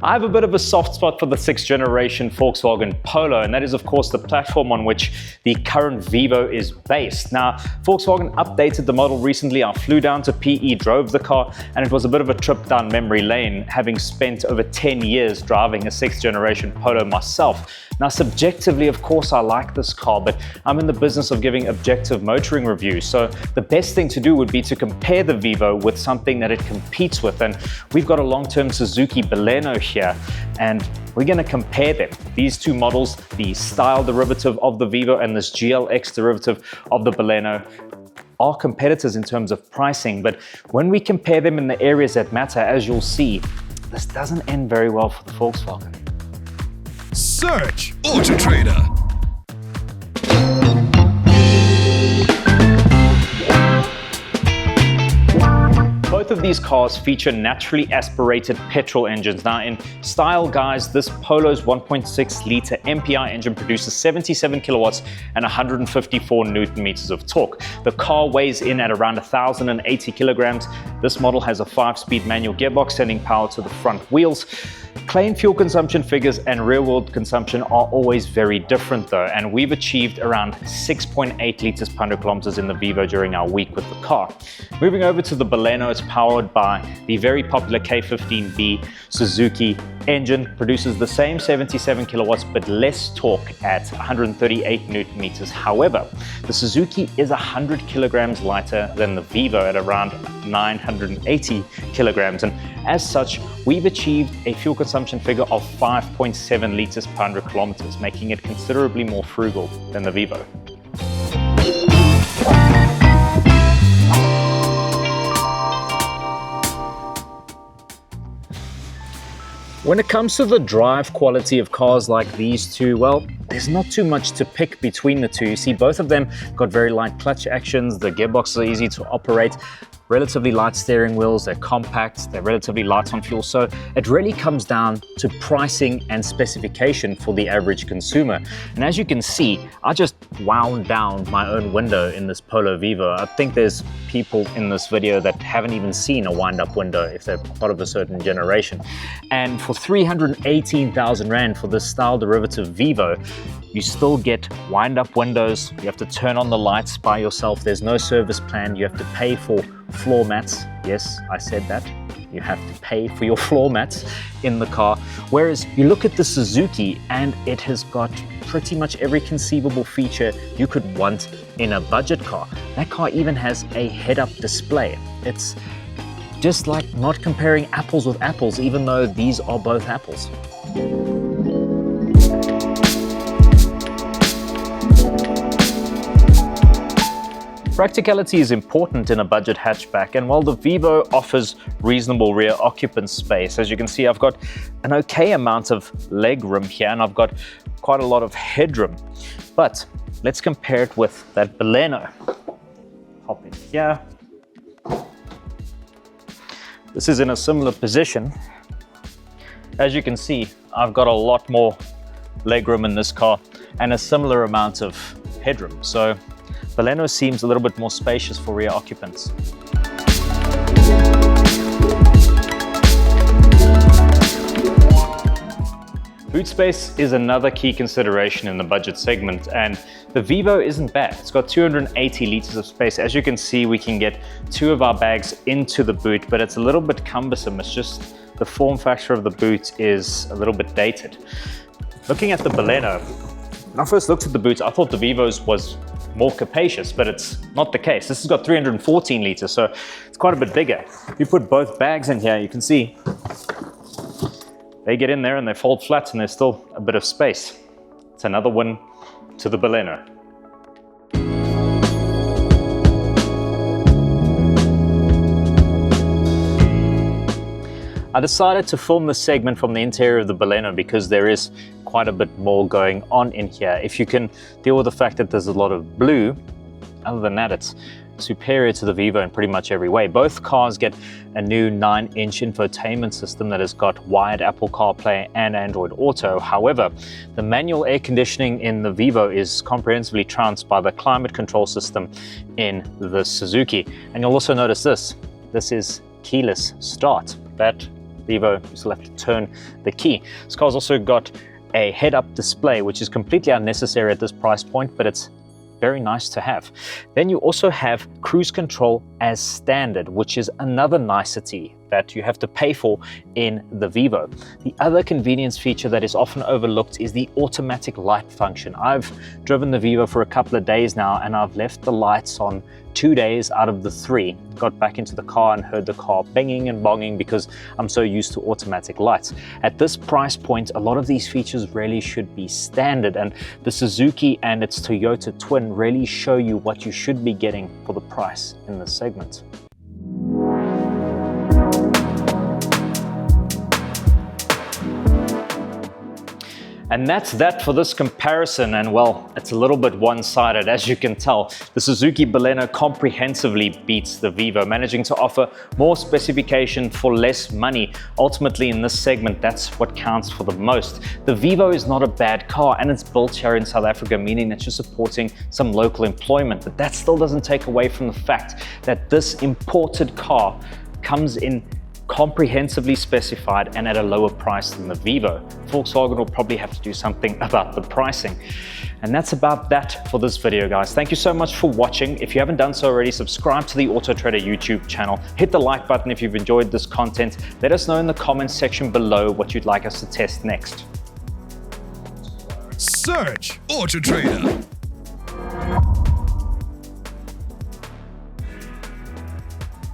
I have a bit of a soft spot for the 6th generation Volkswagen Polo, and that is of course the platform on which the current Vivo is based. Now, Volkswagen updated the model recently. I flew down to PE, drove the car, and it was a bit of a trip down memory lane, having spent over 10 years driving a 6th generation Polo myself. Now, subjectively, of course, I like this car, but I'm in the business of giving objective motoring reviews. So the best thing to do would be to compare the Vivo with something that it competes with. And we've got a long-term Suzuki Baleno here, and we're going to compare them. These two models, the style derivative of the Vivo and this GLX derivative of the Baleno, are competitors in terms of pricing. But when we compare them in the areas that matter, as you'll see, this doesn't end very well for the Volkswagen. Search AutoTrader. Both of these cars feature naturally aspirated petrol engines. Now, in style, guys, this Polo's 1.6-litre MPI engine produces 77 kilowatts and 154 newton meters of torque. The car weighs in at around 1,080 kilograms. This model has a 5-speed manual gearbox sending power to the front wheels. Plain fuel consumption figures and real-world consumption are always very different though, and we've achieved around 6.8 liters per 100 kilometers in the Vivo during our week with the car. Moving over to the Baleno, it's powered by the very popular K15B Suzuki engine, produces the same 77 kilowatts but less torque at 138 newton meters. However, the Suzuki is 100 kilograms lighter than the Vivo at around 980 kilograms, and as such, we've achieved a fuel consumption figure of 5.7 liters per 100 kilometers, making it considerably more frugal than the Vivo. When it comes to the drive quality of cars like these two, well, there's not too much to pick between the two. You see, both of them got very light clutch actions, the gearboxes are easy to operate, relatively light steering wheels, they're compact, they're relatively light on fuel. So it really comes down to pricing and specification for the average consumer. And as you can see, I just wound down my own window in this Polo Vivo. I think there's people in this video that haven't even seen a wind-up window if they're part of a certain generation. And for 318,000 Rand for this style derivative Vivo, you still get wind-up windows. You have to turn on the lights by yourself. There's no service plan. You have to pay for floor mats. Yes, I said that. You have to pay for your floor mats in the car. Whereas you look at the Suzuki and it has got pretty much every conceivable feature you could want in a budget car. That car even has a head-up display. It's just like not comparing apples with apples, even though these are both apples. Practicality is important in a budget hatchback, and while the Vivo offers reasonable rear occupant space, as you can see, I've got an okay amount of leg room here and I've got quite a lot of headroom. But let's compare it with that Baleno. Hop in here. This is in a similar position. As you can see, I've got a lot more legroom in this car and a similar amount of headroom. So Baleno seems a little bit more spacious for rear occupants. Boot space is another key consideration in the budget segment, and the Vivo isn't bad. It's got 280 liters of space. As you can see, we can get 2 of our bags into the boot, but it's a little bit cumbersome. It's just the form factor of the boot is a little bit dated. Looking at the Baleno, when I first looked at the boot, I thought the Vivo's was more capacious, but it's not the case. This has got 314 liters, so it's quite a bit bigger. If you put both bags in here, you can see they get in there and they fold flat and there's still a bit of space. It's another win to the Baleno. I decided to film this segment from the interior of the Baleno because there is quite a bit more going on in here. If you can deal with the fact that there's a lot of blue, other than that, it's superior to the Vivo in pretty much every way. Both cars get a new 9-inch infotainment system that has got wired Apple CarPlay and Android Auto. However, the manual air conditioning in the Vivo is comprehensively trounced by the climate control system in the Suzuki. And you'll also notice this is keyless start. That Vivo, you still have to turn the key. This car's also got a head-up display, which is completely unnecessary at this price point, but it's very nice to have. Then you also have cruise control as standard, which is another nicety that you have to pay for in the Vivo. The other convenience feature that is often overlooked is the automatic light function. I've driven the Vivo for a couple of days now, and I've left the lights on 2 days out of the 3. Got back into the car and heard the car banging and bonging because I'm so used to automatic lights. At this price point, a lot of these features really should be standard, and the Suzuki and its Toyota twin really show you what you should be getting for the price in this segment. And that's that for this comparison, and well, it's a little bit one-sided, as you can tell. The Suzuki Baleno comprehensively beats the Vivo, managing to offer more specification for less money. Ultimately, in this segment, that's what counts for the most. The Vivo is not a bad car, and it's built here in South Africa, meaning that you're supporting some local employment, but that still doesn't take away from the fact that this imported car comes in comprehensively specified and at a lower price than the Vivo. Volkswagen will probably have to do something about the pricing. And that's about that for this video, guys. Thank you so much for watching. If you haven't done so already, subscribe to the AutoTrader YouTube channel. Hit the like button if you've enjoyed this content. Let us know in the comments section below what you'd like us to test next. Search AutoTrader.